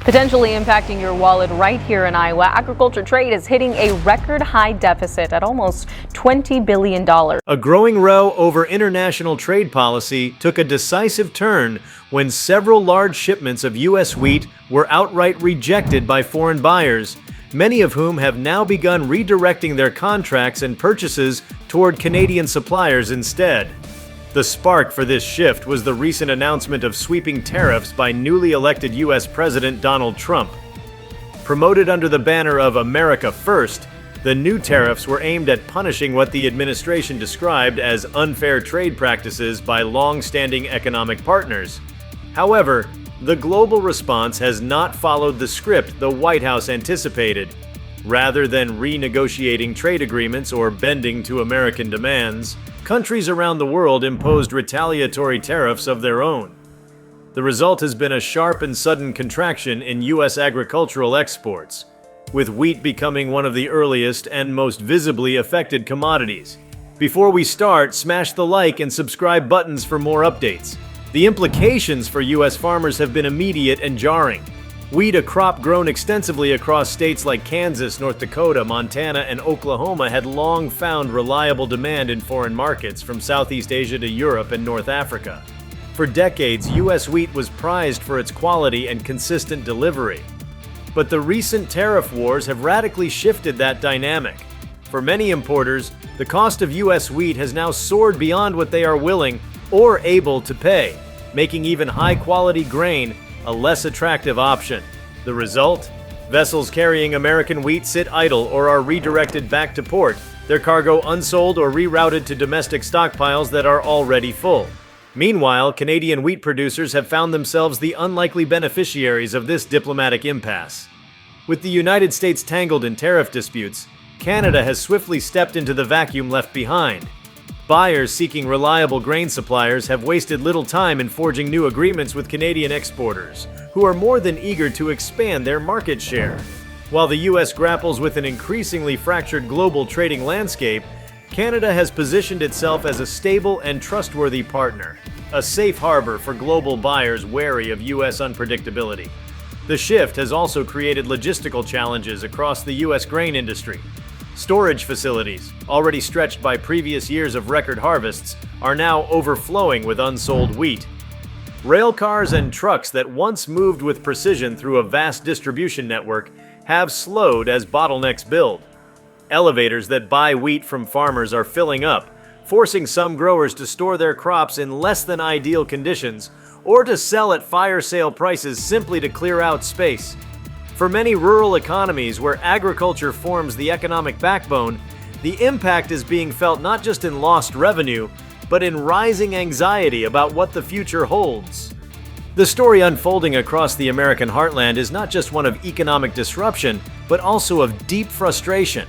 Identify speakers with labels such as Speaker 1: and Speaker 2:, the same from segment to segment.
Speaker 1: Potentially impacting your wallet right here in Iowa, agriculture trade is hitting a record high deficit at almost $20 billion.
Speaker 2: A growing row over international trade policy took a decisive turn when several large shipments of U.S. wheat were outright rejected by foreign buyers, many of whom have now begun redirecting their contracts and purchases toward Canadian suppliers instead. The spark for this shift was the recent announcement of sweeping tariffs by newly elected U.S. President Donald Trump. Promoted under the banner of America First, the new tariffs were aimed at punishing what the administration described as unfair trade practices by long-standing economic partners. However, the global response has not followed the script the White House anticipated. Rather than renegotiating trade agreements or bending to American demands, countries around the world imposed retaliatory tariffs of their own. The result has been a sharp and sudden contraction in U.S. agricultural exports, with wheat becoming one of the earliest and most visibly affected commodities. Before we start, smash the like and subscribe buttons for more updates. The implications for U.S. farmers have been immediate and jarring. Wheat, a crop grown extensively across states like Kansas, North Dakota, Montana, and Oklahoma, had long found reliable demand in foreign markets from Southeast Asia to Europe and North Africa. For decades, U.S. wheat was prized for its quality and consistent delivery. But the recent tariff wars have radically shifted that dynamic. For many importers, the cost of U.S. wheat has now soared beyond what they are willing or able to pay, making even high-quality grain a less attractive option. The result? Vessels carrying American wheat sit idle or are redirected back to port, their cargo unsold or rerouted to domestic stockpiles that are already full. Meanwhile, Canadian wheat producers have found themselves the unlikely beneficiaries of this diplomatic impasse. With the United States tangled in tariff disputes, Canada has swiftly stepped into the vacuum left behind. Buyers seeking reliable grain suppliers have wasted little time in forging new agreements with Canadian exporters, who are more than eager to expand their market share. While the U.S. grapples with an increasingly fractured global trading landscape, Canada has positioned itself as a stable and trustworthy partner, a safe harbor for global buyers wary of U.S. unpredictability. The shift has also created logistical challenges across the U.S. grain industry. Storage facilities, already stretched by previous years of record harvests, are now overflowing with unsold wheat. Rail cars and trucks that once moved with precision through a vast distribution network have slowed as bottlenecks build. Elevators that buy wheat from farmers are filling up, forcing some growers to store their crops in less than ideal conditions or to sell at fire sale prices simply to clear out space. For many rural economies where agriculture forms the economic backbone, the impact is being felt not just in lost revenue, but in rising anxiety about what the future holds. The story unfolding across the American heartland is not just one of economic disruption, but also of deep frustration.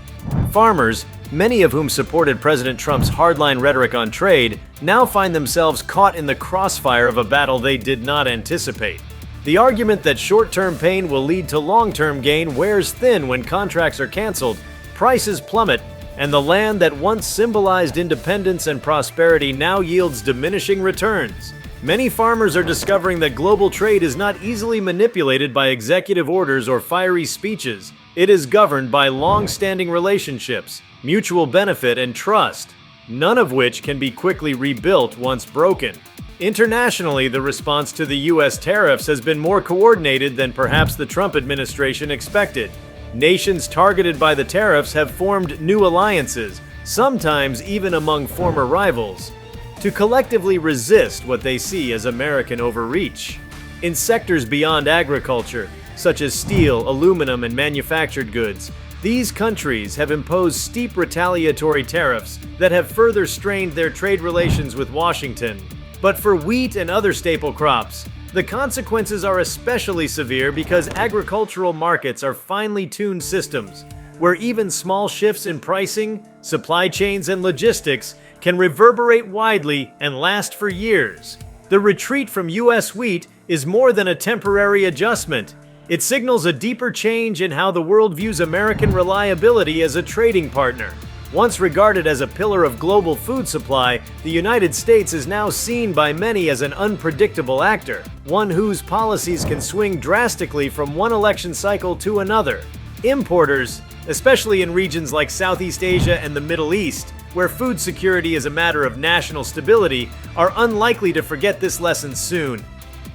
Speaker 2: Farmers, many of whom supported President Trump's hardline rhetoric on trade, now find themselves caught in the crossfire of a battle they did not anticipate. The argument that short-term pain will lead to long-term gain wears thin when contracts are canceled, prices plummet, and the land that once symbolized independence and prosperity now yields diminishing returns. Many farmers are discovering that global trade is not easily manipulated by executive orders or fiery speeches. It is governed by long-standing relationships, mutual benefit, and trust, none of which can be quickly rebuilt once broken. Internationally, the response to the U.S. tariffs has been more coordinated than perhaps the Trump administration expected. Nations targeted by the tariffs have formed new alliances, sometimes even among former rivals, to collectively resist what they see as American overreach. In sectors beyond agriculture, such as steel, aluminum, and manufactured goods, these countries have imposed steep retaliatory tariffs that have further strained their trade relations with Washington. But for wheat and other staple crops, the consequences are especially severe because agricultural markets are finely tuned systems where even small shifts in pricing, supply chains, and logistics can reverberate widely and last for years. The retreat from U.S. wheat is more than a temporary adjustment. It signals a deeper change in how the world views American reliability as a trading partner. Once regarded as a pillar of global food supply, the United States is now seen by many as an unpredictable actor, one whose policies can swing drastically from one election cycle to another. Importers, especially in regions like Southeast Asia and the Middle East, where food security is a matter of national stability, are unlikely to forget this lesson soon.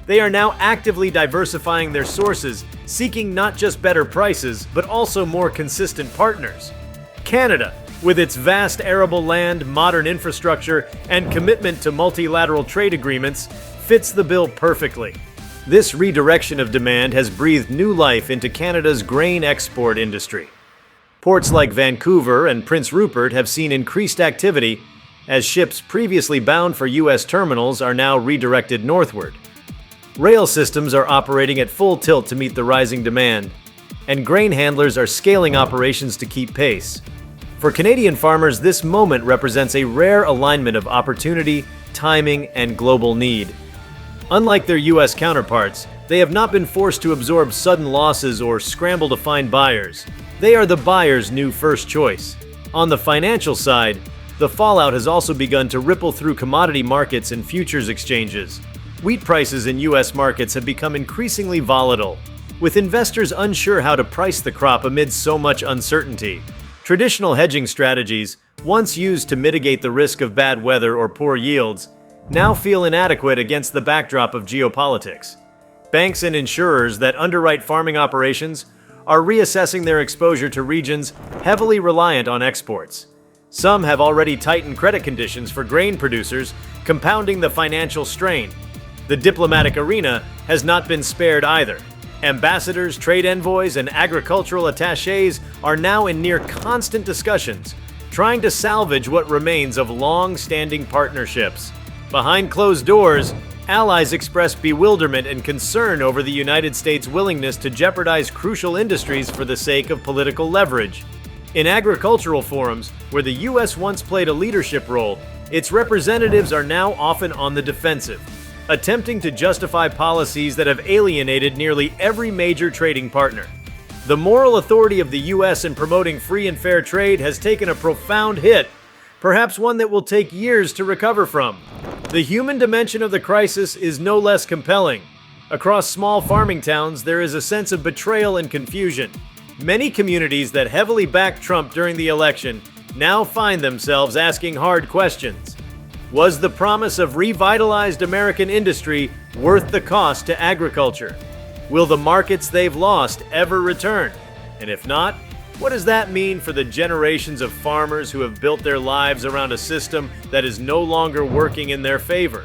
Speaker 2: They are now actively diversifying their sources, seeking not just better prices, but also more consistent partners. Canada, with its vast arable land, modern infrastructure, and commitment to multilateral trade agreements, fits the bill perfectly. This redirection of demand has breathed new life into Canada's grain export industry. Ports like Vancouver and Prince Rupert have seen increased activity as ships previously bound for U.S. terminals are now redirected northward. Rail systems are operating at full tilt to meet the rising demand, and grain handlers are scaling operations to keep pace. For Canadian farmers, this moment represents a rare alignment of opportunity, timing, and global need. Unlike their U.S. counterparts, they have not been forced to absorb sudden losses or scramble to find buyers. They are the buyer's new first choice. On the financial side, the fallout has also begun to ripple through commodity markets and futures exchanges. Wheat prices in U.S. markets have become increasingly volatile, with investors unsure how to price the crop amid so much uncertainty. Traditional hedging strategies, once used to mitigate the risk of bad weather or poor yields, now feel inadequate against the backdrop of geopolitics. Banks and insurers that underwrite farming operations are reassessing their exposure to regions heavily reliant on exports. Some have already tightened credit conditions for grain producers, compounding the financial strain. The diplomatic arena has not been spared either. Ambassadors, trade envoys, and agricultural attachés are now in near constant discussions, trying to salvage what remains of long-standing partnerships. Behind closed doors, allies express bewilderment and concern over the United States' willingness to jeopardize crucial industries for the sake of political leverage. In agricultural forums, where the U.S. once played a leadership role, its representatives are now often on the defensive, attempting to justify policies that have alienated nearly every major trading partner. The moral authority of the U.S. in promoting free and fair trade has taken a profound hit, perhaps one that will take years to recover from. The human dimension of the crisis is no less compelling. Across small farming towns, there is a sense of betrayal and confusion. Many communities that heavily backed Trump during the election now find themselves asking hard questions. Was the promise of revitalized American industry worth the cost to agriculture? Will the markets they've lost ever return? And if not, what does that mean for the generations of farmers who have built their lives around a system that is no longer working in their favor?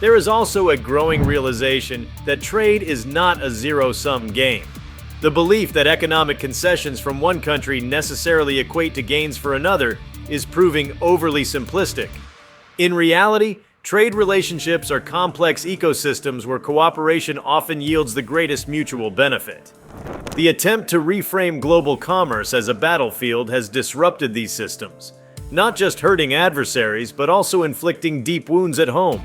Speaker 2: There is also a growing realization that trade is not a zero-sum game. The belief that economic concessions from one country necessarily equate to gains for another is proving overly simplistic. In reality, trade relationships are complex ecosystems where cooperation often yields the greatest mutual benefit. The attempt to reframe global commerce as a battlefield has disrupted these systems, not just hurting adversaries, but also inflicting deep wounds at home.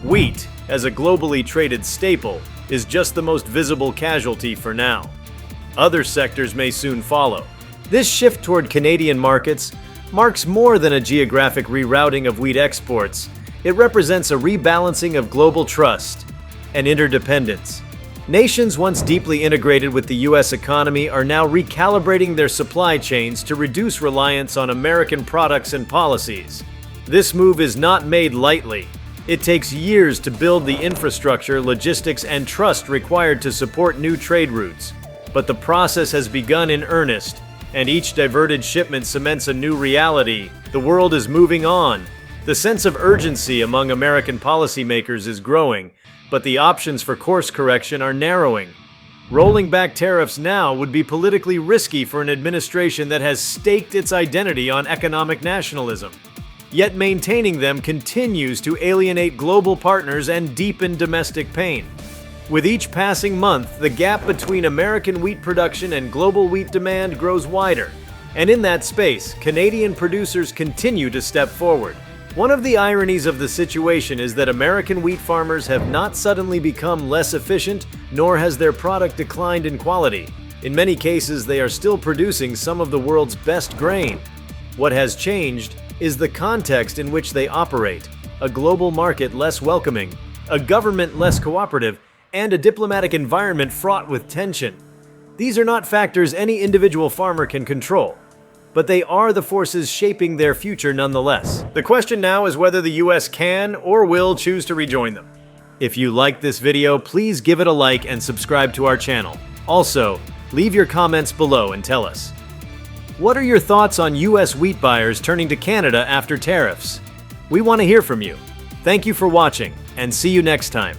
Speaker 2: Wheat, as a globally traded staple, is just the most visible casualty for now. Other sectors may soon follow. This shift toward Canadian markets marks more than a geographic rerouting of wheat exports. It represents a rebalancing of global trust and interdependence. Nations once deeply integrated with the U.S. economy are now recalibrating their supply chains to reduce reliance on American products and policies. This move is not made lightly. It takes years to build the infrastructure, logistics, and trust required to support new trade routes. But the process has begun in earnest, and each diverted shipment cements a new reality. The world is moving on. The sense of urgency among American policymakers is growing, but the options for course correction are narrowing. Rolling back tariffs now would be politically risky for an administration that has staked its identity on economic nationalism. Yet maintaining them continues to alienate global partners and deepen domestic pain. With each passing month, the gap between American wheat production and global wheat demand grows wider. And in that space, Canadian producers continue to step forward. One of the ironies of the situation is that American wheat farmers have not suddenly become less efficient, nor has their product declined in quality. In many cases, they are still producing some of the world's best grain. What has changed is the context in which they operate: a global market less welcoming, a government less cooperative, and a diplomatic environment fraught with tension. These are not factors any individual farmer can control, but they are the forces shaping their future nonetheless. The question now is whether the US can or will choose to rejoin them. If you liked this video, please give it a like and subscribe to our channel. Also, leave your comments below and tell us, what are your thoughts on US wheat buyers turning to Canada after tariffs? We want to hear from you. Thank you for watching, and see you next time.